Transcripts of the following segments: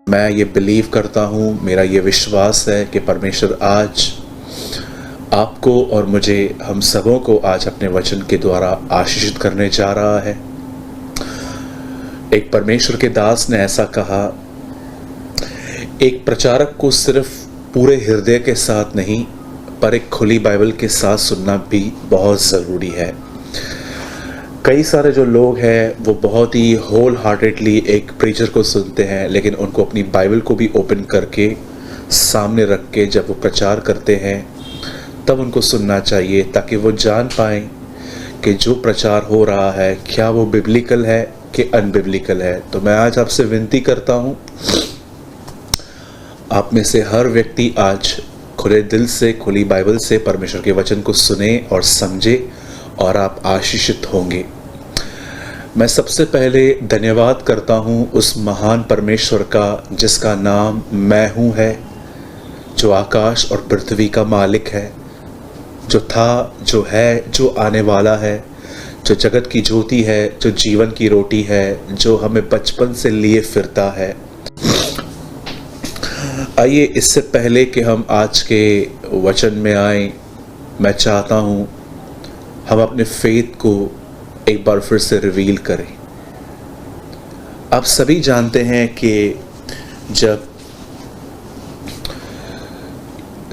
मैं ये बिलीव करता हूँ, मेरा ये विश्वास है कि परमेश्वर आज आपको और मुझे, हम सबों को आज अपने वचन के द्वारा आशीषित करने जा रहा है। एक परमेश्वर के दास ने ऐसा कहा, एक प्रचारक को सिर्फ पूरे हृदय के साथ नहीं पर एक खुली बाइबल के साथ सुनना भी बहुत ज़रूरी है। कई सारे जो लोग हैं वो बहुत ही होल हार्टेडली एक प्रीचर को सुनते हैं, लेकिन उनको अपनी बाइबल को भी ओपन करके सामने रख के जब वो प्रचार करते हैं तब उनको सुनना चाहिए, ताकि वो जान पाएँ कि जो प्रचार हो रहा है क्या वो बिब्लिकल है कि अनबिब्लिकल है। तो मैं आज आपसे विनती करता हूँ, आप में से हर व्यक्ति आज खुले दिल से, खुली बाइबल से परमेश्वर के वचन को सुने और समझे और आप आशीषित होंगे। मैं सबसे पहले धन्यवाद करता हूँ उस महान परमेश्वर का जिसका नाम मैं हूँ है, जो आकाश और पृथ्वी का मालिक है, जो था, जो है, जो आने वाला है, जो जगत की ज्योति है, जो जीवन की रोटी है, जो हमें बचपन से लिए फिरता है। आइए, इससे पहले कि हम आज के वचन में आए, मैं चाहता हूँ हम अपने फेथ को एक बार फिर से रिवील करें। आप सभी जानते हैं कि जब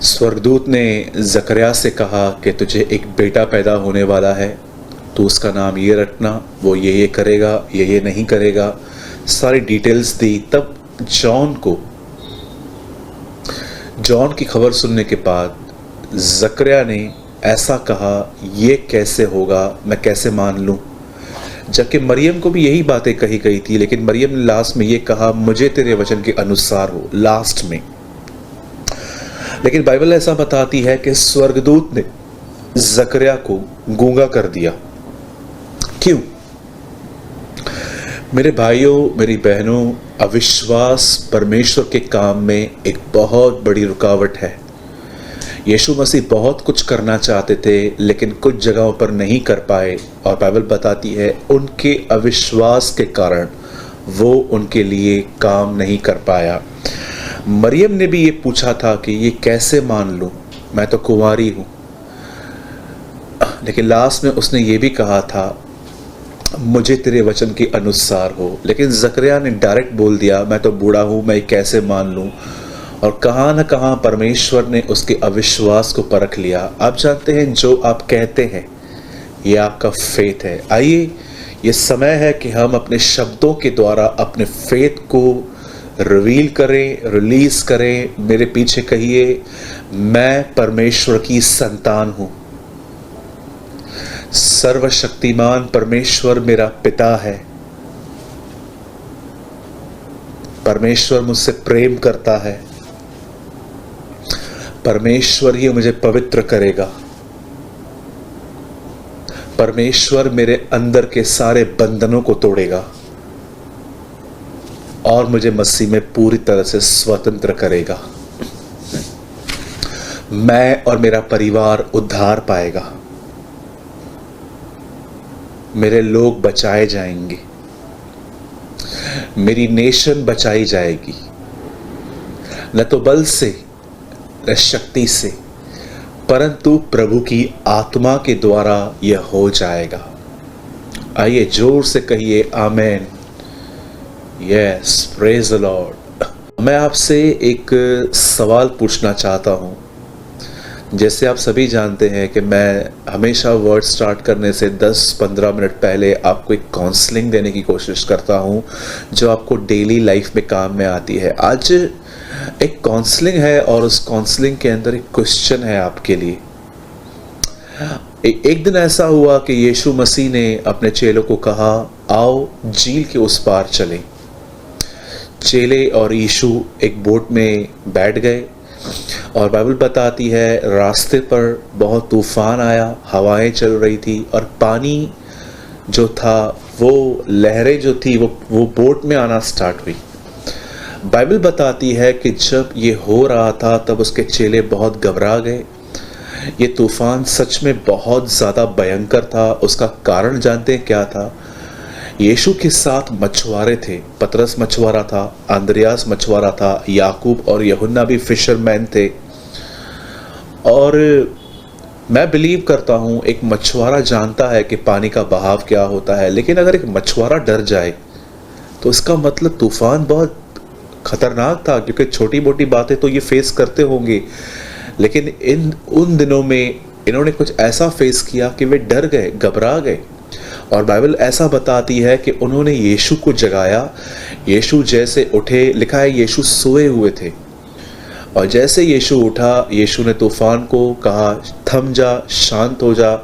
स्वर्गदूत ने जकरिया से कहा कि तुझे एक बेटा पैदा होने वाला है, तो उसका नाम ये रखना, वो ये करेगा, ये नहीं करेगा, सारी डिटेल्स दी। तब जॉन की खबर सुनने के बाद जकरिया ने ऐसा कहा, ये कैसे होगा, मैं कैसे मान लूं? जबकि मरियम को भी यही बातें कही गई थी, लेकिन मरियम ने लास्ट में ये कहा, मुझे तेरे वचन के अनुसार हो, लास्ट में। लेकिन बाइबल ऐसा बताती है कि स्वर्गदूत ने जकरिया को गूंगा कर दिया। क्यों? मेरे भाइयों, मेरी बहनों, अविश्वास परमेश्वर के काम में एक बहुत बड़ी रुकावट है। यीशु मसीह बहुत कुछ करना चाहते थे, लेकिन कुछ जगहों पर नहीं कर पाए, और बाइबल बताती है उनके अविश्वास के कारण वो उनके लिए काम नहीं कर पाया। मरियम ने भी ये पूछा था कि ये कैसे मान लूं, मैं तो कुंवारी हूं, लेकिन लास्ट में उसने ये भी कहा था, मुझे तेरे वचन के अनुसार हो। लेकिन जकरिया ने डायरेक्ट बोल दिया, मैं तो बूढ़ा हूं, मैं कैसे मान लूं। और कहाँ न कहाँ परमेश्वर ने उसके अविश्वास को परख लिया। आप जानते हैं, जो आप कहते हैं ये आपका फेथ है। आइए, ये समय है कि हम अपने शब्दों के द्वारा अपने फेथ को रिवील करें, रिलीज करें। मेरे पीछे कहिए, मैं परमेश्वर की संतान हूं। सर्वशक्तिमान परमेश्वर मेरा पिता है। परमेश्वर मुझसे प्रेम करता है। परमेश्वर ही मुझे पवित्र करेगा। परमेश्वर मेरे अंदर के सारे बंधनों को तोड़ेगा और मुझे मसीह में पूरी तरह से स्वतंत्र करेगा। मैं और मेरा परिवार उद्धार पाएगा। मेरे लोग बचाए जाएंगे। मेरी नेशन बचाई जाएगी, न तो बल से न शक्ति से, परंतु प्रभु की आत्मा के द्वारा यह हो जाएगा। आइए जोर से कहिए, आमेन, यस, प्रेज द लॉर्ड। मैं आपसे एक सवाल पूछना चाहता हूँ। जैसे आप सभी जानते हैं कि मैं हमेशा वर्ड स्टार्ट करने से 10-15 मिनट पहले आपको एक काउंसलिंग देने की कोशिश करता हूं, जो आपको डेली लाइफ में काम में आती है। आज एक काउंसलिंग है और उस काउंसलिंग के अंदर एक क्वेश्चन है आपके लिए। एक दिन ऐसा हुआ कि यीशु मसीह ने अपने चेलों को कहा, आओ झील के उस पार चलें। चेले और यीशु एक बोट में बैठ गए और बाइबल बताती है रास्ते पर बहुत तूफान आया, हवाएं चल रही थी और पानी जो था, वो लहरें जो थी वो बोट में आना स्टार्ट हुई। बाइबल बताती है कि जब ये हो रहा था तब उसके चेले बहुत घबरा गए। ये तूफान सच में बहुत ज़्यादा भयंकर था। उसका कारण जानते हैं क्या था? यीशु के साथ मछुआरे थे। पतरस मछुआरा था, अंद्रयास मछुआरा था, याकूब और यूहन्ना भी फिशरमैन थे। और मैं बिलीव करता हूँ एक मछुआरा जानता है कि पानी का बहाव क्या होता है, लेकिन अगर एक मछुआरा डर जाए तो इसका मतलब तूफान बहुत खतरनाक था, क्योंकि छोटी मोटी बातें तो ये फेस करते होंगे, लेकिन उन दिनों में इन्होंने कुछ ऐसा फेस किया कि वे डर गए, घबरा गए। और बाइबल ऐसा बताती है कि उन्होंने यीशु को जगाया। यीशु जैसे उठे, लिखा है यीशु सोए हुए थे, और जैसे यीशु उठा, यीशु ने तूफान को कहा थम जा, शांत हो जा।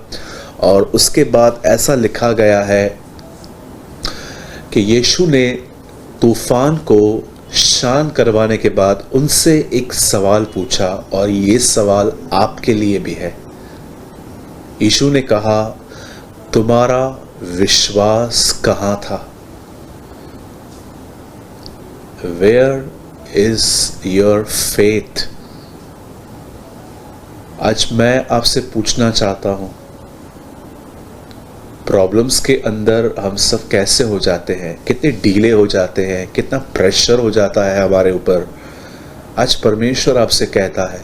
और उसके बाद ऐसा लिखा गया है कि यीशु ने तूफान को शांत करवाने के बाद उनसे एक सवाल पूछा, और ये सवाल आपके लिए भी है। यीशु ने कहा तुम्हारा विश्वास कहाँ था? Where is your faith? आज मैं आपसे पूछना चाहता हूं, प्रॉब्लम्स के अंदर हम सब कैसे हो जाते हैं, कितने डीले हो जाते हैं, कितना प्रेशर हो जाता है हमारे ऊपर। आज परमेश्वर आपसे कहता है,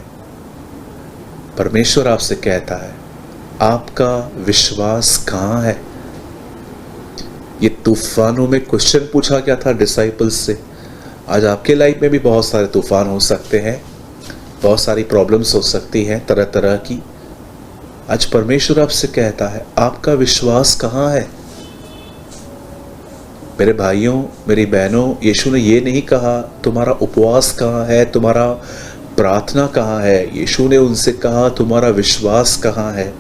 परमेश्वर आपसे कहता है आपका विश्वास कहाँ है? ये तूफानों में क्वेश्चन पूछा गया था डिसाइपल्स से। आज आपके लाइफ में भी बहुत सारे तूफान हो सकते हैं, बहुत सारी प्रॉब्लम्स हो सकती हैं तरह तरह की। आज परमेश्वर आपसे कहता है आपका विश्वास कहाँ है? मेरे भाइयों, मेरी बहनों, यीशु ने ये नहीं कहा तुम्हारा उपवास कहाँ है, तुम्हारा प्रार्थना कहाँ है। यीशु ने उनसे कहा तुम्हारा विश्वास कहाँ है।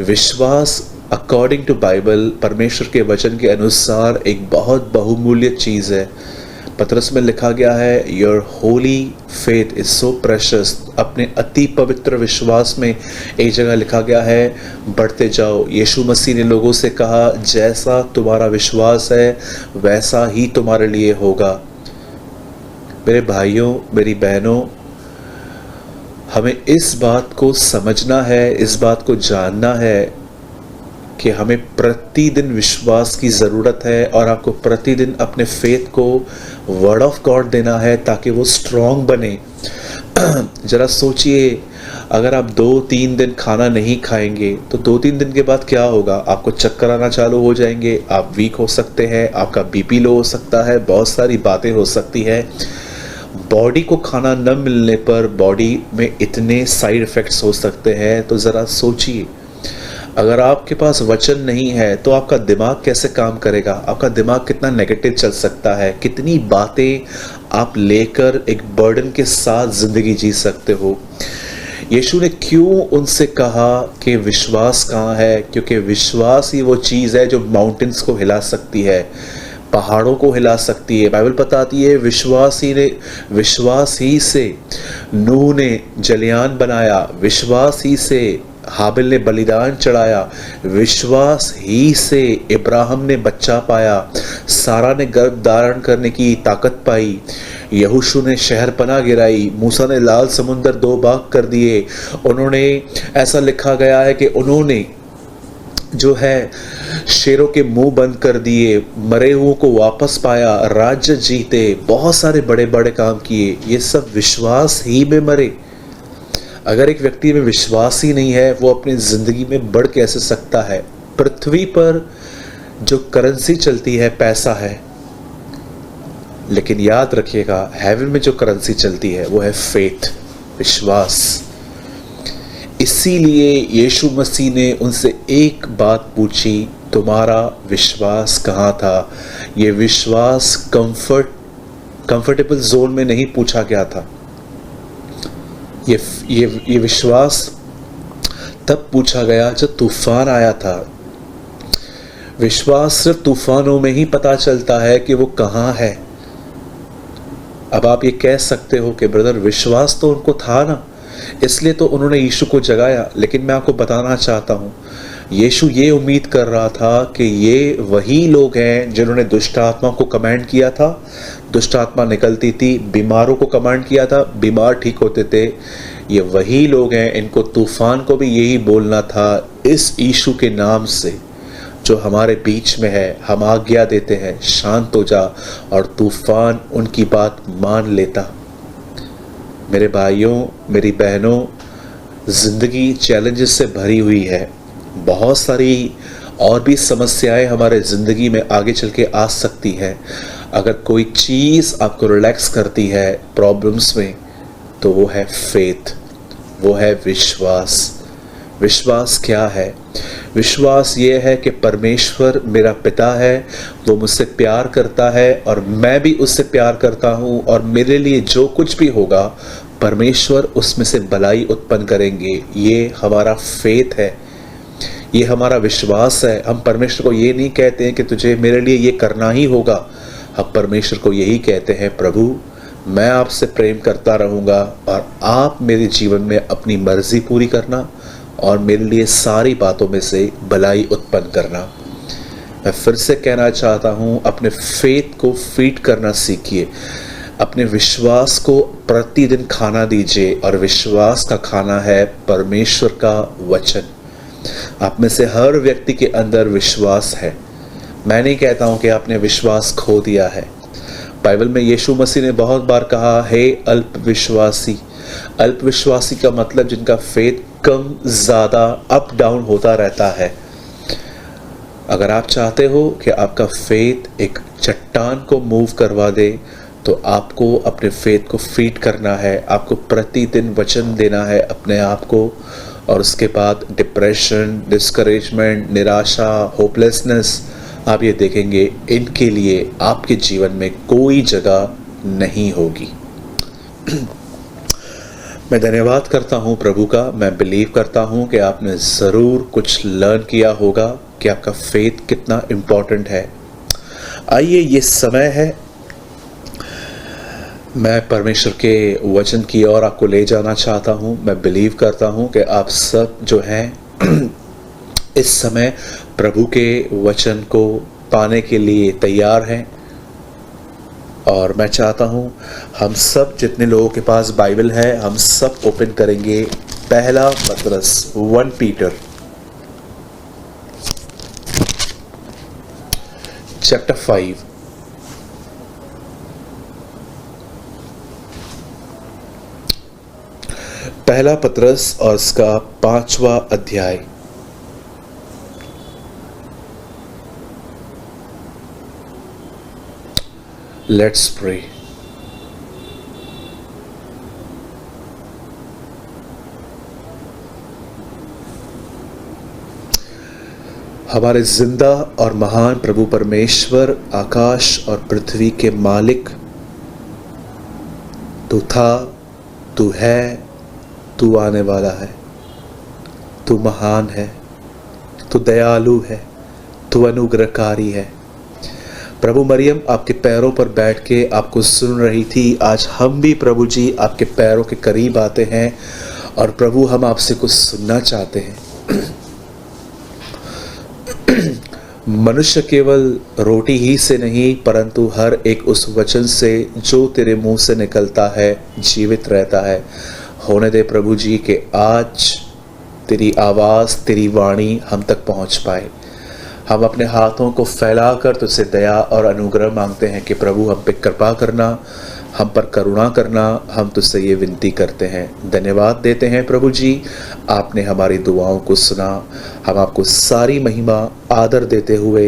विश्वास अकॉर्डिंग टू बाइबल, परमेश्वर के वचन के अनुसार एक बहुत बहुमूल्य चीज़ है। पतरस में लिखा गया है your Holi faith is so precious. अपने अति पवित्र विश्वास में एक जगह लिखा गया है बढ़ते जाओ। यीशु मसीह ने लोगों से कहा जैसा तुम्हारा विश्वास है वैसा ही तुम्हारे लिए होगा। मेरे भाइयों, मेरी बहनों, हमें इस बात को समझना है, इस बात को जानना है कि हमें प्रतिदिन विश्वास की ज़रूरत है, और आपको प्रतिदिन अपने फेथ को वर्ड ऑफ गॉड देना है ताकि वो स्ट्रॉन्ग बने। ज़रा सोचिए, अगर आप 2-3 दिन खाना नहीं खाएंगे तो 2-3 दिन के बाद क्या होगा? आपको चक्कर आना चालू हो जाएंगे, आप वीक हो सकते हैं, आपका बीपी लो हो सकता है, बहुत सारी बातें हो सकती है। बॉडी को खाना न मिलने पर बॉडी में इतने साइड इफ़ेक्ट्स हो सकते हैं। तो ज़रा सोचिए, अगर आपके पास वचन नहीं है तो आपका दिमाग कैसे काम करेगा? आपका दिमाग कितना नेगेटिव चल सकता है, कितनी बातें आप लेकर एक बर्डन के साथ ज़िंदगी जी सकते हो। यीशु ने क्यों उनसे कहा कि विश्वास कहाँ है? क्योंकि विश्वास ही वो चीज़ है जो माउंटेन्स को हिला सकती है, पहाड़ों को हिला सकती है। बाइबल बताती है विश्वास ही से नूह ने जलियान बनाया, विश्वास ही से हाबिल ने बलिदान चढ़ाया, विश्वास ही से इब्राहिम ने बच्चा पाया, सारा ने गर्भ धारण करने की ताकत पाई, यहोशू ने शहर पना गिराई, मूसा ने लाल समुंदर 2 भाग कर दिए। उन्होंने, ऐसा लिखा गया है कि उन्होंने जो है शेरों के मुंह बंद कर दिए, मरे हुओं को वापस पाया, राज्य जीते, बहुत सारे बड़े बड़े काम किए। ये सब विश्वास ही में मरे। अगर एक व्यक्ति में विश्वास ही नहीं है, वो अपनी ज़िंदगी में बढ़ कैसे सकता है? पृथ्वी पर जो करेंसी चलती है पैसा है, लेकिन याद रखिएगा हेवन में जो करेंसी चलती है वो है फेथ, विश्वास। इसीलिए यीशु मसीह ने उनसे एक बात पूछी, तुम्हारा विश्वास कहाँ था? ये विश्वास कंफर्टेबल जोन में नहीं पूछा गया था। ये विश्वास तब पूछा गया जब तूफान आया था। विश्वास सिर्फ तूफानों में ही पता चलता है कि वो कहाँ है। अब आप ये कह सकते हो कि ब्रदर विश्वास तो उनको था ना, इसलिए तो उन्होंने यीशु को जगाया। लेकिन मैं आपको बताना चाहता हूँ, यीशु ये उम्मीद कर रहा था कि ये वही लोग हैं जिन्होंने दुष्ट आत्मा को कमांड किया था, दुष्ट आत्मा निकलती थी, बीमारों को कमांड किया था, बीमार ठीक होते थे। ये वही लोग हैं, इनको तूफान को भी यही बोलना था, इस यीशु के नाम से जो हमारे बीच में है, हम आज्ञा देते हैं शांत हो जा, और तूफान उनकी बात मान लेता। मेरे भाइयों, मेरी बहनों, ज़िंदगी चैलेंजेस से भरी हुई है। बहुत सारी और भी समस्याएं हमारे ज़िंदगी में आगे चल के आ सकती हैं। अगर कोई चीज़ आपको रिलैक्स करती है प्रॉब्लम्स में, तो वो है फेथ, वो है विश्वास। विश्वास क्या है? विश्वास ये है कि परमेश्वर मेरा पिता है, वो मुझसे प्यार करता है और मैं भी उससे प्यार करता हूँ, और मेरे लिए जो कुछ भी होगा परमेश्वर उसमें से भलाई उत्पन्न करेंगे। ये हमारा फेथ है, ये हमारा विश्वास है। हम परमेश्वर को ये नहीं कहते हैं कि तुझे मेरे लिए ये करना ही होगा। हम परमेश्वर को यही कहते हैं, प्रभु मैं आपसे प्रेम करता रहूँगा और आप मेरे जीवन में अपनी मर्जी पूरी करना और मेरे लिए सारी बातों में से भलाई उत्पन्न करना। मैं फिर से कहना चाहता हूँ, अपने फेथ को फीड करना सीखिए, अपने विश्वास को प्रतिदिन खाना दीजिए, और विश्वास का खाना है परमेश्वर का वचन। आप में से हर व्यक्ति के अंदर विश्वास है। मैं नहीं कहता हूँ कि आपने विश्वास खो दिया है। बाइबल में यीशु मसीह ने बहुत बार कहा, हे अल्पविश्वासी। अल्पविश्वासी का मतलब जिनका फेथ कम ज़्यादा अप डाउन होता रहता है। अगर आप चाहते हो कि आपका फेथ एक चट्टान को मूव करवा दे, तो आपको अपने फेथ को फीड करना है। आपको प्रतिदिन वचन देना है अपने आप को, और उसके बाद डिप्रेशन, डिस्करेजमेंट, निराशा, होपलेसनेस, आप ये देखेंगे इनके लिए आपके जीवन में कोई जगह नहीं होगी। मैं धन्यवाद करता हूँ प्रभु का। मैं बिलीव करता हूँ कि आपने ज़रूर कुछ लर्न किया होगा कि आपका फेथ कितना इम्पोर्टेंट है। आइए, ये समय है, मैं परमेश्वर के वचन की ओर आपको ले जाना चाहता हूँ। मैं बिलीव करता हूँ कि आप सब जो हैं इस समय प्रभु के वचन को पाने के लिए तैयार हैं, और मैं चाहता हूँ हम सब जितने लोगों के पास बाइबल है, हम सब ओपन करेंगे पहला पतरस 1 पीटर चैप्टर 5। पहला पतरस और इसका 5वां अध्याय। Let's pray. हमारे जिंदा और महान प्रभु परमेश्वर, आकाश और पृथ्वी के मालिक, तू था, तू है, तू आने वाला है। तू महान है, तू दयालु है, तू अनुग्रहकारी है। प्रभु मरियम आपके पैरों पर बैठ के आपको सुन रही थी। आज हम भी प्रभु जी आपके पैरों के करीब आते हैं, और प्रभु हम आपसे कुछ सुनना चाहते हैं। मनुष्य केवल रोटी ही से नहीं, परंतु हर एक उस वचन से जो तेरे मुंह से निकलता है जीवित रहता है। होने दे प्रभु जी कि आज तेरी आवाज़, तेरी वाणी हम तक पहुंच पाए। हम अपने हाथों को फैलाकर तुझसे दया और अनुग्रह मांगते हैं कि प्रभु हम पे कृपा करना, हम पर करुणा करना। हम तुझसे ये विनती करते हैं, धन्यवाद देते हैं प्रभु जी, आपने हमारी दुआओं को सुना। हम आपको सारी महिमा आदर देते हुए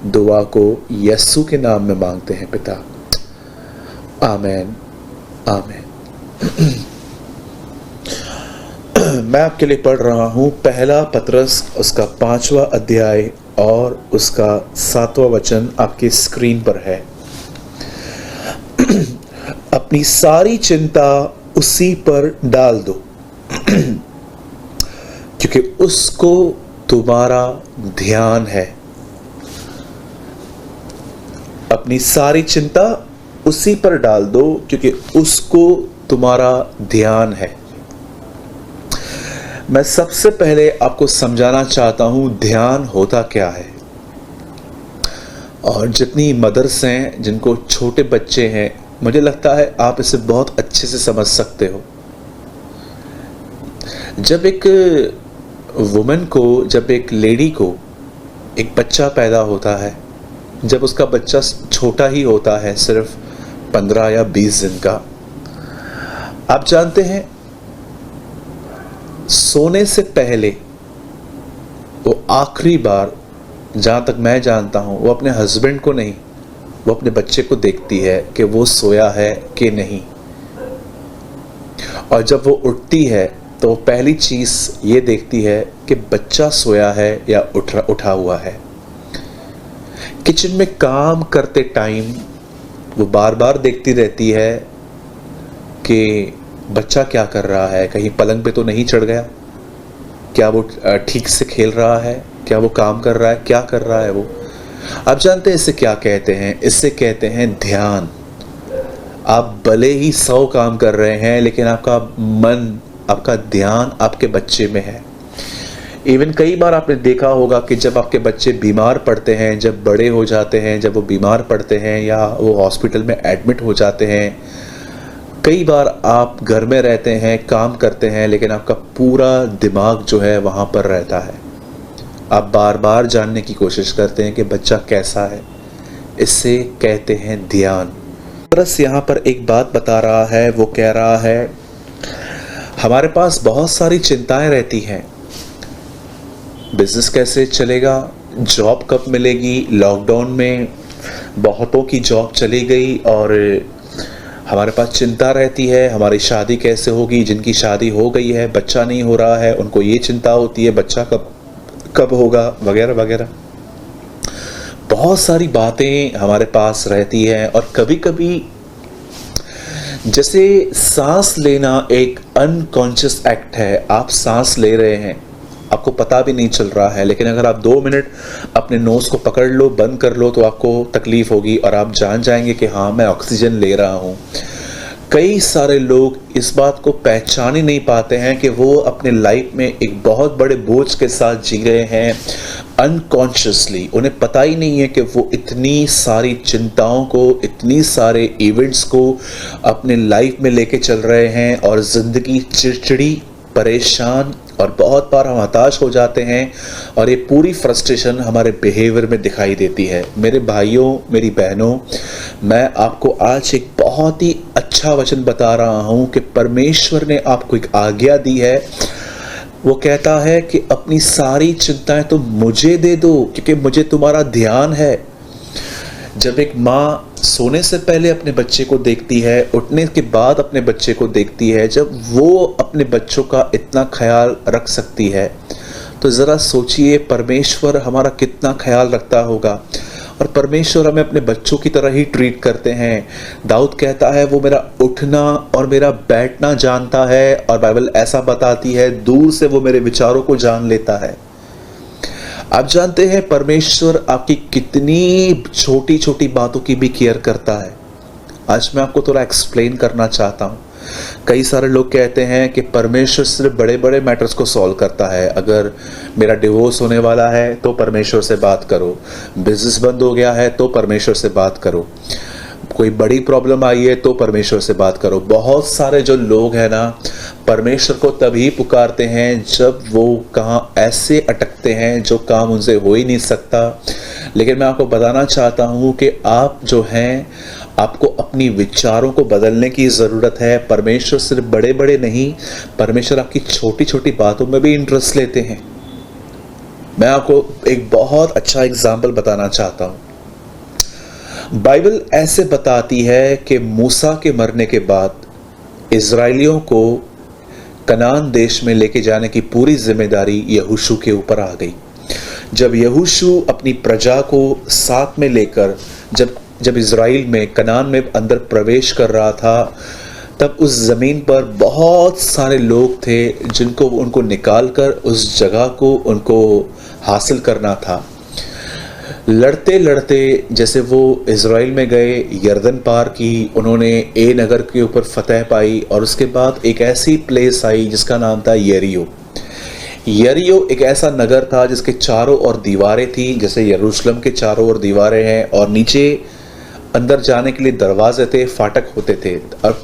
दुआ को यीशु के नाम में मांगते हैं पिता, आमीन आमीन। मैं आपके लिए पढ़ रहा हूँ पहला पतरस उसका 5वां अध्याय और उसका 7वां वचन आपकी स्क्रीन पर है। अपनी सारी चिंता उसी पर डाल दो, क्योंकि उसको तुम्हारा ध्यान है। अपनी सारी चिंता उसी पर डाल दो, क्योंकि उसको तुम्हारा ध्यान है। मैं सबसे पहले आपको समझाना चाहता हूं ध्यान होता क्या है। और जितनी मदर्स हैं, जिनको छोटे बच्चे हैं, मुझे लगता है आप इसे बहुत अच्छे से समझ सकते हो। जब एक वुमन को, जब एक लेडी को एक बच्चा पैदा होता है, जब उसका बच्चा छोटा ही होता है, सिर्फ 15 या 20 दिन का, आप जानते हैं सोने से पहले वो आखिरी बार, जहां तक मैं जानता हूं, वो अपने हस्बैंड को नहीं, वो अपने बच्चे को देखती है कि वो सोया है कि नहीं। और जब वो उठती है तो वो पहली चीज ये देखती है कि बच्चा सोया है या उठा हुआ है। किचन में काम करते टाइम वो बार बार देखती रहती है कि बच्चा क्या कर रहा है, कहीं पलंग पे तो नहीं चढ़ गया, क्या वो ठीक से खेल रहा है, क्या वो काम कर रहा है, क्या कर रहा है वो। आप जानते हैं इसे क्या कहते हैं? इसे कहते हैं ध्यान। आप भले ही 100 काम कर रहे हैं, लेकिन आपका मन, आपका ध्यान आपके बच्चे में है। इवन कई बार आपने देखा होगा कि जब आपके बच्चे बीमार पड़ते हैं, जब बड़े हो जाते हैं, जब वो बीमार पड़ते हैं या वो हॉस्पिटल में एडमिट हो जाते हैं, कई बार आप घर में रहते हैं, काम करते हैं, लेकिन आपका पूरा दिमाग जो है वहाँ पर रहता है। आप बार बार जानने की कोशिश करते हैं कि बच्चा कैसा है। इससे कहते हैं ध्यान। बस यहाँ पर एक बात बता रहा है, वो कह रहा है हमारे पास बहुत सारी चिंताएं रहती हैं। बिजनेस कैसे चलेगा, जॉब कब मिलेगी, लॉकडाउन में बहुतों की जॉब चली गई और हमारे पास चिंता रहती है हमारी शादी कैसे होगी। जिनकी शादी हो गई है, बच्चा नहीं हो रहा है, उनको ये चिंता होती है बच्चा कब होगा, वगैरह वगैरह। बहुत सारी बातें हमारे पास रहती हैं। और कभी कभी जैसे सांस लेना एक अनकॉन्शियस एक्ट है। आप सांस ले रहे हैं, आपको पता भी नहीं चल रहा है, लेकिन अगर आप 2 मिनट अपने नोज को पकड़ लो, बंद कर लो, तो आपको तकलीफ होगी और आप जान जाएंगे कि हाँ, मैं ऑक्सीजन ले रहा हूँ। कई सारे लोग इस बात को पहचान ही नहीं पाते हैं कि वो अपने लाइफ में एक बहुत बड़े बोझ के साथ जी रहे हैं अनकॉन्शियसली। उन्हें पता ही नहीं है कि वो इतनी सारी चिंताओं को, इतनी सारे इवेंट्स को अपने लाइफ में लेके चल रहे हैं और ज़िंदगी चिड़चिड़ी, परेशान, और बहुत बार हम हताश हो जाते हैं और ये पूरी फ्रस्ट्रेशन हमारे बिहेवियर में दिखाई देती है। मेरे भाइयों, मेरी बहनों, मैं आपको आज एक बहुत ही अच्छा वचन बता रहा हूँ कि परमेश्वर ने आपको एक आज्ञा दी है। वो कहता है कि अपनी सारी चिंताएं तो मुझे दे दो, क्योंकि मुझे तुम्हारा ध्यान है। जब एक माँ सोने से पहले अपने बच्चे को देखती है, उठने के बाद अपने बच्चे को देखती है, जब वो अपने बच्चों का इतना ख्याल रख सकती है, तो ज़रा सोचिए परमेश्वर हमारा कितना ख्याल रखता होगा। और परमेश्वर हमें अपने बच्चों की तरह ही ट्रीट करते हैं। दाऊद कहता है वो मेरा उठना और मेरा बैठना जानता है, और बाइबल ऐसा बताती है दूर से वो मेरे विचारों को जान लेता है। आप जानते हैं परमेश्वर आपकी कितनी छोटी छोटी बातों की भी केयर करता है। आज मैं आपको थोड़ा एक्सप्लेन करना चाहता हूँ। कई सारे लोग कहते हैं कि परमेश्वर सिर्फ बड़े बड़े मैटर्स को सॉल्व करता है। अगर मेरा डिवोर्स होने वाला है तो परमेश्वर से बात करो, बिजनेस बंद हो गया है तो परमेश्वर से बात करो, कोई बड़ी प्रॉब्लम आई है तो परमेश्वर से बात करो। बहुत सारे जो लोग हैं ना, परमेश्वर को तभी पुकारते हैं जब वो कहाँ ऐसे अटकते हैं जो काम उनसे हो ही नहीं सकता। लेकिन मैं आपको बताना चाहता हूँ कि आप जो हैं, आपको अपनी विचारों को बदलने की ज़रूरत है। परमेश्वर सिर्फ बड़े बड़े नहीं, परमेश्वर आपकी छोटी छोटी बातों में भी इंटरेस्ट लेते हैं। मैं आपको एक बहुत अच्छा एग्जाम्पल बताना चाहता हूँ। बाइबल ऐसे बताती है कि मूसा के मरने के बाद इज़राइलियों को कनान देश में लेके जाने की पूरी जिम्मेदारी यहोशू के ऊपर आ गई। जब यहोशू अपनी प्रजा को साथ में लेकर जब इज़राइल में कनान में अंदर प्रवेश कर रहा था, तब उस ज़मीन पर बहुत सारे लोग थे जिनको उनको निकालकर उस जगह को उनको हासिल करना था। लड़ते लड़ते जैसे वो इज़राइल में गए, यर्दन पार की, उन्होंने ए नगर के ऊपर फतह पाई, और उसके बाद एक ऐसी प्लेस आई जिसका नाम था यरीहो। यरीहो एक ऐसा नगर था जिसके चारों ओर दीवारें थी, जैसे यरूशलेम के चारों ओर दीवारें हैं, और नीचे अंदर जाने के लिए दरवाजे थे, फाटक होते थे। और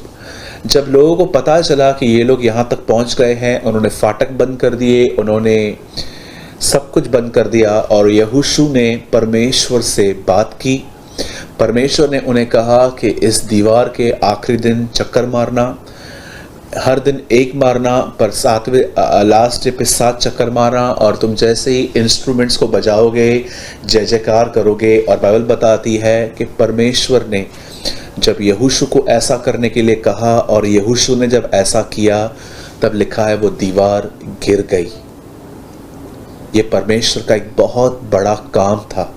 जब लोगों को पता चला कि ये लोग यहाँ तक पहुँच गए हैं, उन्होंने फाटक बंद कर दिए, उन्होंने सब कुछ बंद कर दिया और यहोशू ने परमेश्वर से बात की। परमेश्वर ने उन्हें कहा कि इस दीवार के आखिरी दिन चक्कर मारना, हर दिन एक मारना, पर सातवें लास्ट डे पे 7 चक्कर मारना, और तुम जैसे ही इंस्ट्रूमेंट्स को बजाओगे, जय जयकार करोगे। और बाइबल बताती है कि परमेश्वर ने जब यहोशू को ऐसा करने के लिए कहा और यहोशू ने जब ऐसा किया, तब लिखा है वो दीवार गिर गई। ये परमेश्वर का एक बहुत बड़ा काम था।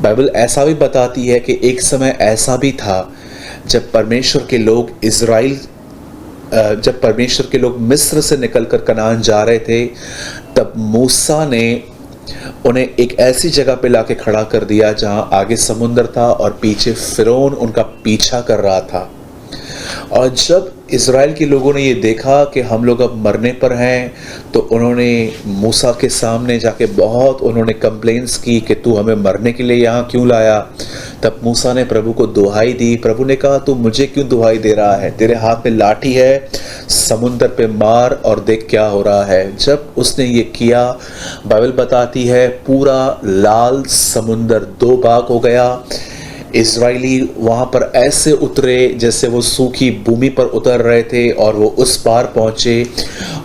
बाइबल ऐसा भी बताती है कि एक समय ऐसा भी था जब परमेश्वर के लोग मिस्र से निकलकर कनान जा रहे थे, तब मूसा ने उन्हें एक ऐसी जगह पे लाके खड़ा कर दिया जहां आगे समुद्र था और पीछे फिरौन उनका पीछा कर रहा था। और जब इज़राइल के लोगों ने ये देखा कि हम लोग अब मरने पर हैं, तो उन्होंने मूसा के सामने जाके बहुत उन्होंने कंप्लेंट्स की कि तू हमें मरने के लिए यहाँ क्यों लाया। तब मूसा ने प्रभु को दुहाई दी। प्रभु ने कहा तू मुझे क्यों दुहाई दे रहा है, तेरे हाथ में लाठी है, समुद्र पे मार और देख क्या हो रहा है। जब उसने ये किया, बाइबल बताती है पूरा लाल समुद्र 2 भाग हो गया। इज़राइली वहाँ पर ऐसे उतरे जैसे वो सूखी भूमि पर उतर रहे थे, और वो उस पार पहुँचे।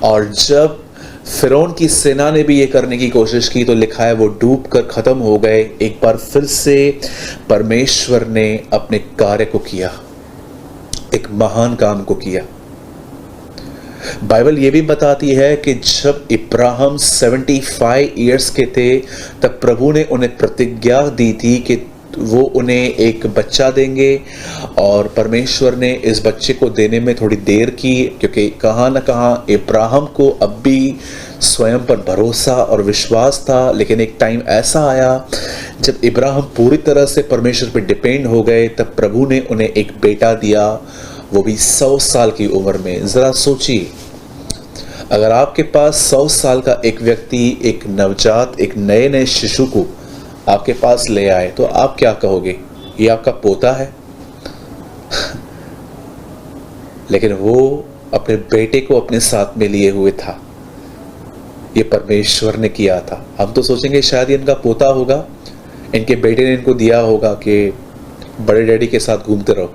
और जब फिरौन की सेना ने भी ये करने की कोशिश की, तो लिखा है वो डूब कर ख़त्म हो गए। एक बार फिर से परमेश्वर ने अपने कार्य को किया, एक महान काम को किया। बाइबल ये भी बताती है कि जब इब्राहिम 75 ईयर्स के थे, तब प्रभु ने उन्हें प्रतिज्ञा दी थी कि वो उन्हें एक बच्चा देंगे। और परमेश्वर ने इस बच्चे को देने में थोड़ी देर की, क्योंकि कहाँ न कहाँ इब्राहिम को अब भी स्वयं पर भरोसा और विश्वास था। लेकिन एक टाइम ऐसा आया जब इब्राहिम पूरी तरह से परमेश्वर पर डिपेंड हो गए, तब प्रभु ने उन्हें एक बेटा दिया, वो भी 100 साल की उम्र में। ज़रा सोचिए, अगर आपके पास 100 साल का एक व्यक्ति, एक नवजात, एक नए शिशु को आपके पास ले आए, तो आप क्या कहोगे, ये आपका पोता है? लेकिन वो अपने बेटे को अपने साथ में लिए हुए था। ये परमेश्वर ने किया था। हम तो सोचेंगे शायद ये इनका पोता होगा, इनके बेटे ने इनको दिया होगा कि बड़े डैडी के साथ घूमते रहो।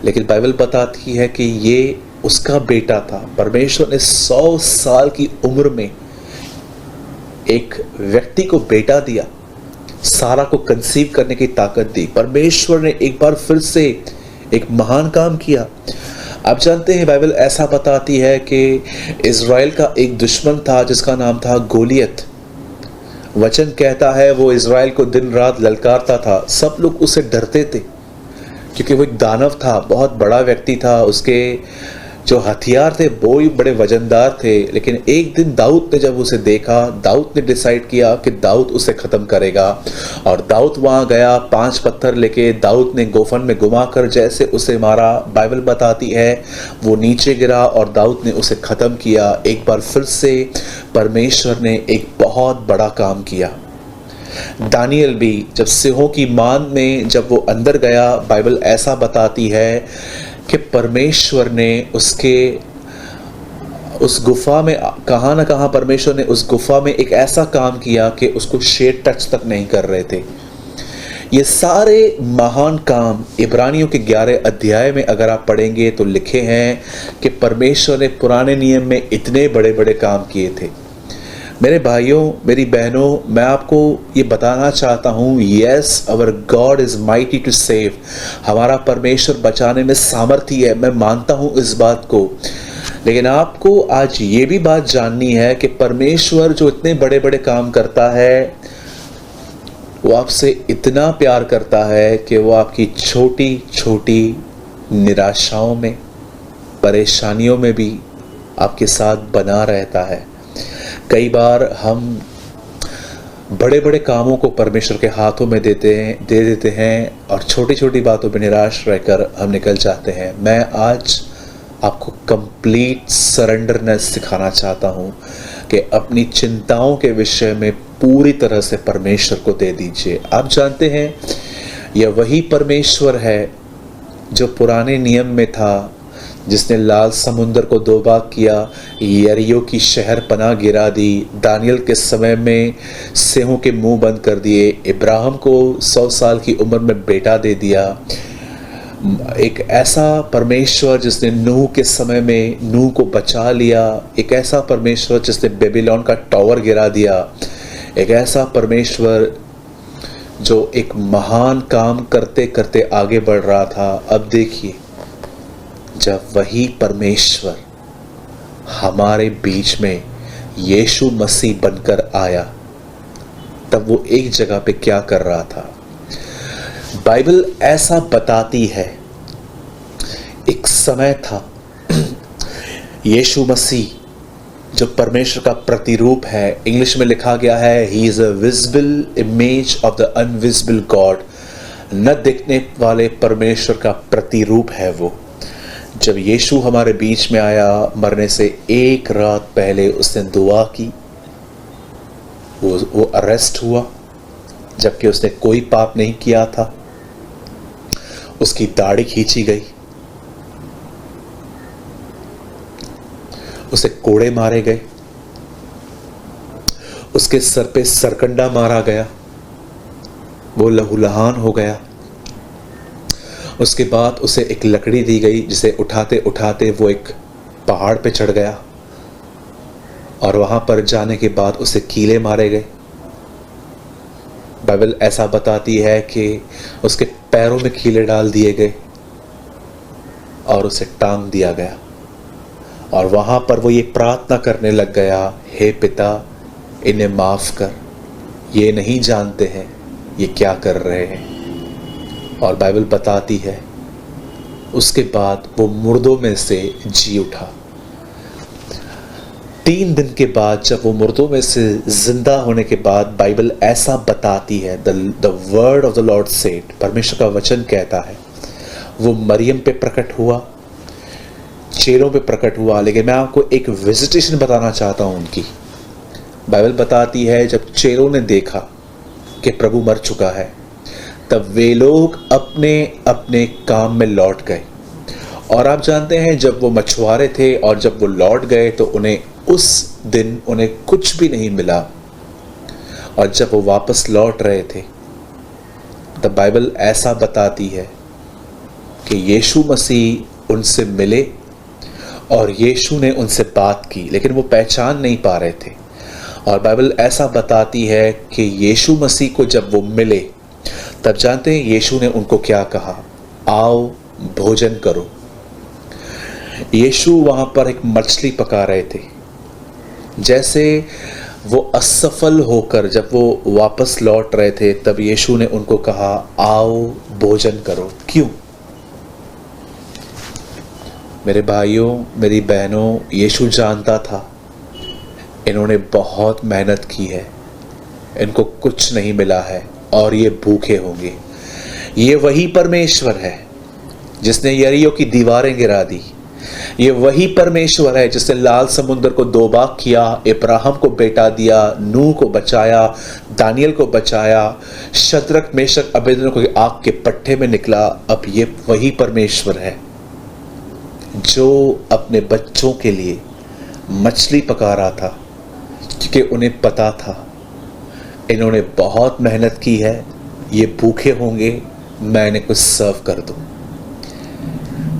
लेकिन बाइबल बताती है कि ये उसका बेटा था। परमेश्वर ने 100 साल की उम्र में एक व्यक्ति को बेटा दिया, सारा को कंसीव करने की ताकत दी। परमेश्वर ने एक बार फिर से एक महान काम किया। आप जानते हैं, बाइबल ऐसा बताती है कि इज़राइल का एक दुश्मन था जिसका नाम था गोलियत। वचन कहता है वो इज़राइल को दिन रात ललकारता था। सब लोग उससे डरते थे क्योंकि वो एक दानव था, बहुत बड़ा व्यक्ति था। उसके जो हथियार थे वो ही बड़े वजनदार थे। लेकिन एक दिन दाऊद ने जब उसे देखा, दाऊद ने डिसाइड किया कि दाऊद उसे ख़त्म करेगा। और दाऊद वहाँ गया 5 पत्थर लेके, दाऊद ने गोफन में घुमाकर जैसे उसे मारा। बाइबल बताती है वो नीचे गिरा और दाऊद ने उसे ख़त्म किया। एक बार फिर से परमेश्वर ने एक बहुत बड़ा काम किया। दानियल भी जब सिंहों की मान में जब वो अंदर गया, बाइबल ऐसा बताती है कि परमेश्वर ने उस गुफा में कहाँ न कहाँ परमेश्वर ने उस गुफा में एक ऐसा काम किया कि उसको शेर टच तक नहीं कर रहे थे। ये सारे महान काम इब्रानियों के 11 अध्याय में अगर आप पढ़ेंगे तो लिखे हैं कि परमेश्वर ने पुराने नियम में इतने बड़े बड़े काम किए थे। मेरे भाइयों, मेरी बहनों, मैं आपको ये बताना चाहता हूँ, yes, our God is mighty to save. हमारा परमेश्वर बचाने में सामर्थी है, मैं मानता हूँ इस बात को। लेकिन आपको आज ये भी बात जाननी है कि परमेश्वर जो इतने बड़े बड़े काम करता है, वो आपसे इतना प्यार करता है कि वो आपकी छोटी छोटी निराशाओं में, परेशानियों में भी आपके साथ बना रहता है। कई बार हम बड़े बड़े कामों को परमेश्वर के हाथों में दे देते हैं और छोटी छोटी बातों पर निराश रहकर हम निकल जाते हैं। मैं आज आपको कंप्लीट सरेंडरनेस सिखाना चाहता हूँ कि अपनी चिंताओं के विषय में पूरी तरह से परमेश्वर को दे दीजिए। आप जानते हैं, यह वही परमेश्वर है जो पुराने नियम में था, जिसने लाल समुंदर को दो भाग किया, यरीहो की शहर पनाह गिरा दी, दानियल के समय में सिंहों के मुंह बंद कर दिए, इब्राहिम को 100 साल की उम्र में बेटा दे दिया। एक ऐसा परमेश्वर जिसने नूह के समय में नूह को बचा लिया, एक ऐसा परमेश्वर जिसने बेबीलोन का टावर गिरा दिया, एक ऐसा परमेश्वर जो एक महान काम करते करते आगे बढ़ रहा था। अब देखिए, जब वही परमेश्वर हमारे बीच में यीशु मसीह बनकर आया, तब वो एक जगह पे क्या कर रहा था। बाइबल ऐसा बताती है, एक समय था यीशु मसीह जो परमेश्वर का प्रतिरूप है, इंग्लिश में लिखा गया है he is a visible image of the invisible God, न दिखने वाले परमेश्वर का प्रतिरूप है वो। जब यीशु हमारे बीच में आया, मरने से एक रात पहले उसने दुआ की, वो अरेस्ट हुआ जबकि उसने कोई पाप नहीं किया था, उसकी दाढ़ी खींची गई, उसे कोड़े मारे गए, उसके सर पे सरकंडा मारा गया, वो लहूलुहान हो गया। उसके बाद उसे एक लकड़ी दी गई जिसे उठाते उठाते वो एक पहाड़ पे चढ़ गया और वहां पर जाने के बाद उसे कीले मारे गए। बाइबल ऐसा बताती है कि उसके पैरों में कीले डाल दिए गए और उसे टांग दिया गया और वहां पर वो ये प्रार्थना करने लग गया, हे पिता इन्हें माफ कर, ये नहीं जानते हैं ये क्या कर रहे हैं। और बाइबल बताती है उसके बाद वो मुर्दों में से जी उठा। 3 दिन के बाद जब वो मुर्दों में से जिंदा होने के बाद बाइबल ऐसा बताती है, the word of the Lord said, परमेश्वर का वचन कहता है, वो मरियम पे प्रकट हुआ, चेलों पे प्रकट हुआ। लेकिन मैं आपको एक विजिटेशन बताना चाहता हूं उनकी। बाइबल बताती है जब चेलों ने देखा कि प्रभु मर चुका है, तब वे लोग अपने अपने काम में लौट गए। और आप जानते हैं जब वो मछुआरे थे और जब वो लौट गए तो उन्हें उस दिन उन्हें कुछ भी नहीं मिला। और जब वो वापस लौट रहे थे तब बाइबल ऐसा बताती है कि यीशु मसीह उनसे मिले और यीशु ने उनसे बात की, लेकिन वो पहचान नहीं पा रहे थे। और बाइबल ऐसा बताती है कि यीशु मसीह को जब वो मिले तब जानते हैं यीशु ने उनको क्या कहा, आओ भोजन करो। यीशु वहां पर एक मछली पका रहे थे। जैसे वो असफल होकर जब वो वापस लौट रहे थे तब यीशु ने उनको कहा, आओ भोजन करो। क्यों? मेरे भाइयों, मेरी बहनों, यीशु जानता था इन्होंने बहुत मेहनत की है, इनको कुछ नहीं मिला है और ये भूखे होंगे। ये वही परमेश्वर है जिसने यरीहो की दीवारें गिरा दी। ये वही परमेश्वर है जिसने लाल समुद्र को 2 भाग किया, इब्राहिम को बेटा दिया, नूह को बचाया, दानियल को बचाया, शद्रक मेशक अबेदनगो को आग के पट्टे में निकला। अब ये वही परमेश्वर है जो अपने बच्चों के लिए मछली पका रहा था, क्योंकि उन्हें पता था इन्होंने बहुत मेहनत की है, ये भूखे होंगे, मैं इन्हें कुछ सर्व कर दूं।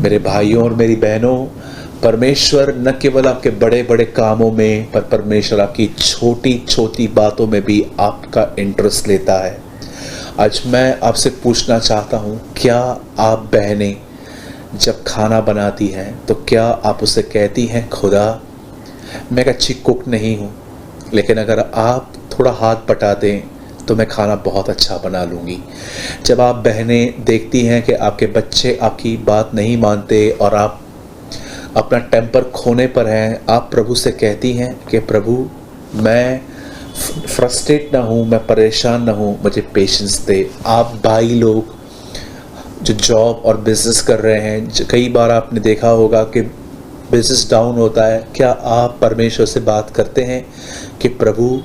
मेरे भाइयों और मेरी बहनों, परमेश्वर न केवल आपके बड़े बड़े कामों में, पर परमेश्वर आपकी छोटी छोटी बातों में भी आपका इंटरेस्ट लेता है। आज मैं आपसे पूछना चाहता हूं, क्या आप बहनें जब खाना बनाती हैं तो क्या आप उसे कहती हैं, खुदा मैं एक अच्छी कुक नहीं हूं, लेकिन अगर आप थोड़ा हाथ बटा दें तो मैं खाना बहुत अच्छा बना लूँगी। जब आप बहनें देखती हैं कि आपके बच्चे आपकी बात नहीं मानते और आप अपना टेम्पर खोने पर हैं, आप प्रभु से कहती हैं कि प्रभु मैं फ्रस्ट्रेट ना हूँ, मैं परेशान ना हूँ, मुझे पेशेंस दे। आप भाई लोग जो जॉब और बिजनेस कर रहे हैं, कई बार आपने देखा होगा कि बिजनेस डाउन होता है, क्या आप परमेश्वर से बात करते हैं कि प्रभु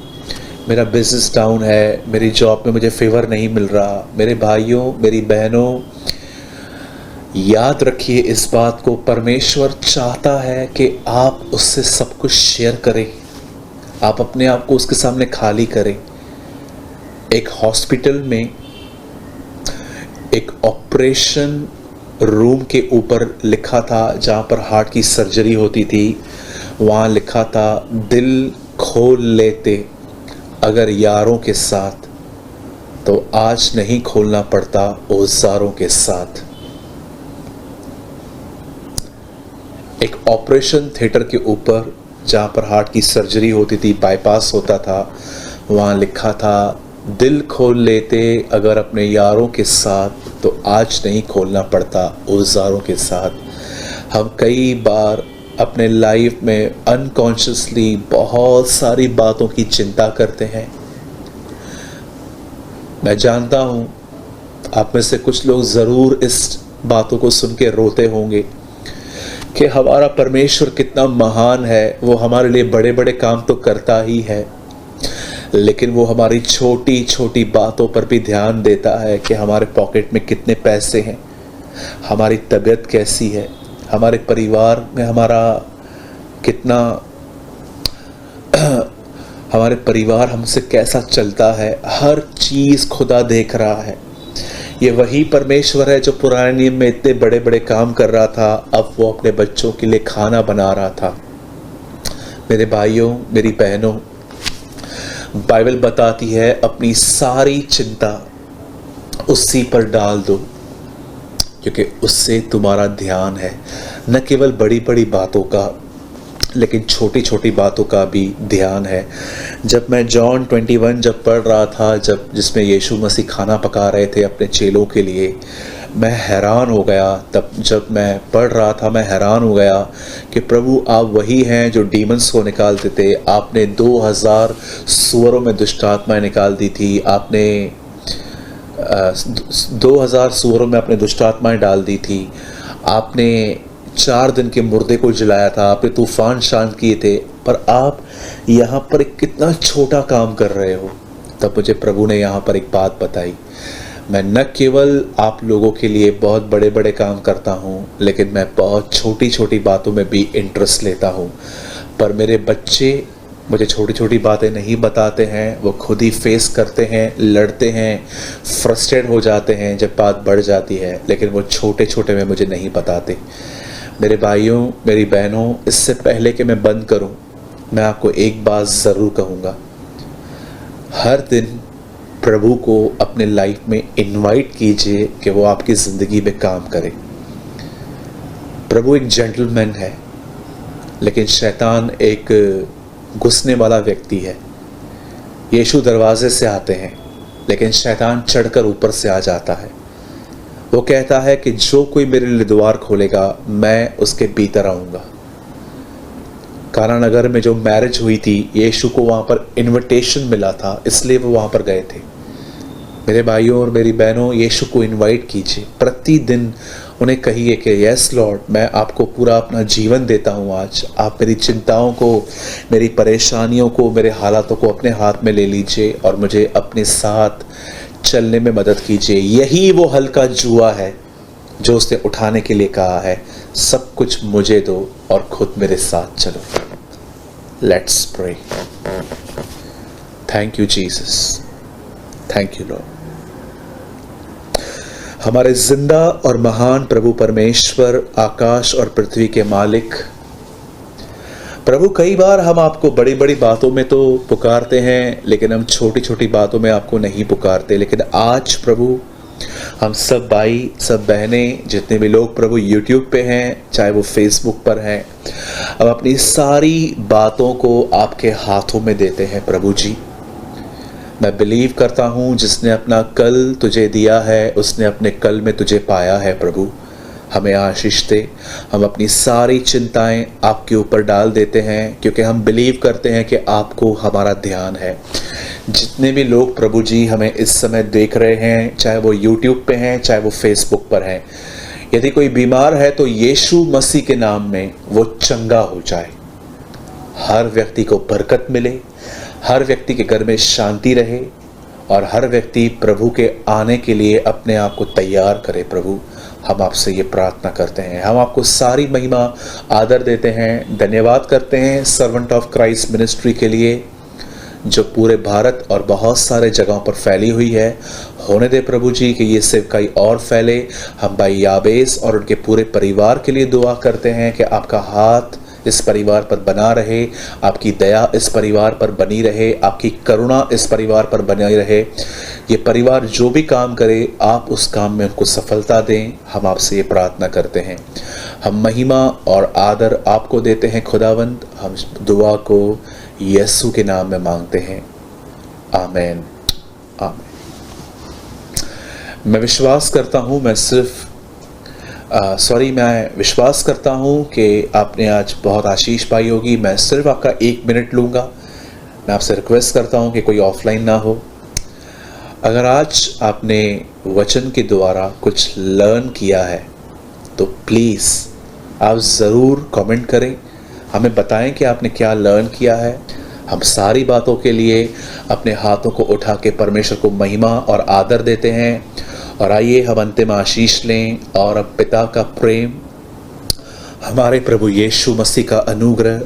मेरा बिजनेस डाउन है, मेरी जॉब में मुझे फेवर नहीं मिल रहा। मेरे भाइयों, मेरी बहनों, याद रखिए इस बात को, परमेश्वर चाहता है कि आप उससे सब कुछ शेयर करें, आप अपने आप को उसके सामने खाली करें। एक हॉस्पिटल में एक ऑपरेशन रूम के ऊपर लिखा था, जहाँ पर हार्ट की सर्जरी होती थी, वहाँ लिखा था दिल खोल लेते अगर यारों के साथ, तो आज नहीं खोलना पड़ता औजारों के साथ। एक ऑपरेशन थिएटर के ऊपर जहाँ पर हार्ट की सर्जरी होती थी, बाईपास होता था, वहाँ लिखा था दिल खोल लेते अगर अपने यारों के साथ, तो आज नहीं खोलना पड़ता औजारों के साथ। हम कई बार अपने लाइफ में अनकॉन्शियसली बहुत सारी बातों की चिंता करते हैं। मैं जानता हूँ आप में से कुछ लोग ज़रूर इस बातों को सुन के रोते होंगे कि हमारा परमेश्वर कितना महान है, वो हमारे लिए बड़े बड़े काम तो करता ही है, लेकिन वो हमारी छोटी छोटी बातों पर भी ध्यान देता है कि हमारे पॉकेट में कितने पैसे हैं, हमारी तबीयत कैसी है, हमारे परिवार में हमारा कितना हमारे परिवार हमसे कैसा चलता है। हर चीज़ खुदा देख रहा है। ये वही परमेश्वर है जो पुराने नियम में इतने बड़े बड़े काम कर रहा था, अब वो अपने बच्चों के लिए खाना बना रहा था। मेरे भाइयों, मेरी बहनों, बाइबल बताती है अपनी सारी चिंता उसी पर डाल दो, क्योंकि उससे तुम्हारा ध्यान है। न केवल बड़ी बड़ी बातों का, लेकिन छोटी छोटी बातों का भी ध्यान है। जब मैं जॉन 21 जब पढ़ रहा था, जिसमें यीशु मसीह खाना पका रहे थे अपने चेलों के लिए, मैं हैरान हो गया। तब जब मैं पढ़ रहा था मैं हैरान हो गया कि प्रभु आप वही हैं जो डीमंस को निकालते थे। आपने 2000 सूअरों में दुष्ट आत्माएं निकाल दी थी, आपने 2000 सूअरों में अपने दुष्ट आत्माएं डाल दी थी, आपने 4 दिन के मुर्दे को जलाया था, आपने तूफान शांत किए थे, पर आप यहाँ पर एक कितना छोटा काम कर रहे हो। तब मुझे प्रभु ने यहाँ पर एक बात बताई, मैं न केवल आप लोगों के लिए बहुत बड़े बड़े काम करता हूँ, लेकिन मैं बहुत छोटी छोटी बातों में भी इंटरेस्ट लेता हूँ। पर मेरे बच्चे मुझे छोटी छोटी बातें नहीं बताते हैं, वो खुद ही फेस करते हैं, लड़ते हैं, फ्रस्ट्रेट हो जाते हैं जब बात बढ़ जाती है, लेकिन वो छोटे छोटे में मुझे नहीं बताते। मेरे भाइयों, मेरी बहनों, इससे पहले कि मैं बंद करूं, मैं आपको एक बात ज़रूर कहूँगा, हर दिन प्रभु को अपने लाइफ में इनवाइट कीजिए कि वो आपकी ज़िंदगी में काम करे। प्रभु एक जेंटलमैन है, लेकिन शैतान एक घुसने वाला व्यक्ति है। यीशु दरवाजे से आते हैं, लेकिन शैतान चढ़कर ऊपर से आ जाता है। वो कहता है कि जो कोई मेरे लिए द्वार खोलेगा मैं उसके भीतर आऊँगा। काना नगर में जो मैरिज हुई थी, यीशु को वहाँ पर इनविटेशन मिला था, इसलिए वो वहाँ पर गए थे। मेरे भाइयों और मेरी बहनों, यीशु को इनवाइट कीजिए, प्रतिदिन उन्हें कहिए कि यस लॉर्ड, मैं आपको पूरा अपना जीवन देता हूँ। आज आप मेरी चिंताओं को, मेरी परेशानियों को, मेरे हालातों को अपने हाथ में ले लीजिए और मुझे अपने साथ चलने में मदद कीजिए। यही वो हल्का जुआ है जो उसने उठाने के लिए कहा है, सब कुछ मुझे दो और खुद मेरे साथ चलो। Let's pray. Thank you Jesus, thank you Lord. हमारे जिंदा और महान प्रभु परमेश्वर, आकाश और पृथ्वी के मालिक प्रभु, कई बार हम आपको बड़ी बड़ी बातों में तो पुकारते हैं, लेकिन हम छोटी छोटी बातों में आपको नहीं पुकारते। लेकिन आज प्रभु, हम सब भाई, सब बहनें, जितने भी लोग प्रभु यूट्यूब पे हैं, चाहे वो फेसबुक पर हैं, हम अपनी सारी बातों को आपके हाथों में देते हैं प्रभु जी। मैं बिलीव करता हूँ जिसने अपना कल तुझे दिया है, उसने अपने कल में तुझे पाया है प्रभु। हमें आशीष दे। हम अपनी सारी चिंताएं आपके ऊपर डाल देते हैं, क्योंकि हम बिलीव करते हैं कि आपको हमारा ध्यान है। जितने भी लोग प्रभु जी हमें इस समय देख रहे हैं, चाहे वो यूट्यूब पे हैं, चाहे वो फेसबुक पर हैं, यदि कोई बीमार है तो यीशु मसीह के नाम में वो चंगा हो जाए। हर व्यक्ति को बरकत मिले, हर व्यक्ति के घर में शांति रहे और हर व्यक्ति प्रभु के आने के लिए अपने आप को तैयार करे। प्रभु, हम आपसे ये प्रार्थना करते हैं। हम आपको सारी महिमा आदर देते हैं, धन्यवाद करते हैं सर्वेंट ऑफ क्राइस्ट मिनिस्ट्री के लिए, जो पूरे भारत और बहुत सारे जगहों पर फैली हुई है। होने दे प्रभु जी कि ये सेवकाई और फैले। हम भाई याबेस और उनके पूरे परिवार के लिए दुआ करते हैं कि आपका हाथ इस परिवार पर बना रहे, आपकी दया इस परिवार पर बनी रहे, आपकी करुणा इस परिवार पर बनी रहे। ये परिवार जो भी काम करे, आप उस काम में उनको सफलता दें। हम आपसे ये प्रार्थना करते हैं। हम महिमा और आदर आपको देते हैं खुदावंद। हम दुआ को यीशु के नाम में मांगते हैं, आमीन, आमीन। मैं विश्वास करता हूँ मैं विश्वास करता हूँ कि आपने आज बहुत आशीष पाई होगी। मैं सिर्फ आपका 1 मिनट लूँगा। मैं आपसे रिक्वेस्ट करता हूँ कि कोई ऑफलाइन ना हो। अगर आज आपने वचन के द्वारा कुछ लर्न किया है तो प्लीज़ आप ज़रूर कमेंट करें, हमें बताएं कि आपने क्या लर्न किया है। हम सारी बातों के लिए अपने हाथों को उठा के परमेश्वर को महिमा और आदर देते हैं। और आइए हम अंतिम आशीष लें। और अब पिता का प्रेम, हमारे प्रभु यीशु मसीह का अनुग्रह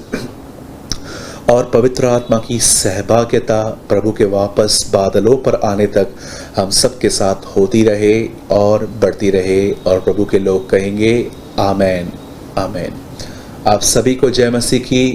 और पवित्र आत्मा की सहभागिता प्रभु के वापस बादलों पर आने तक हम सब के साथ होती रहे और बढ़ती रहे। और प्रभु के लोग कहेंगे आमीन, आमीन। आप सभी को जय मसीह की।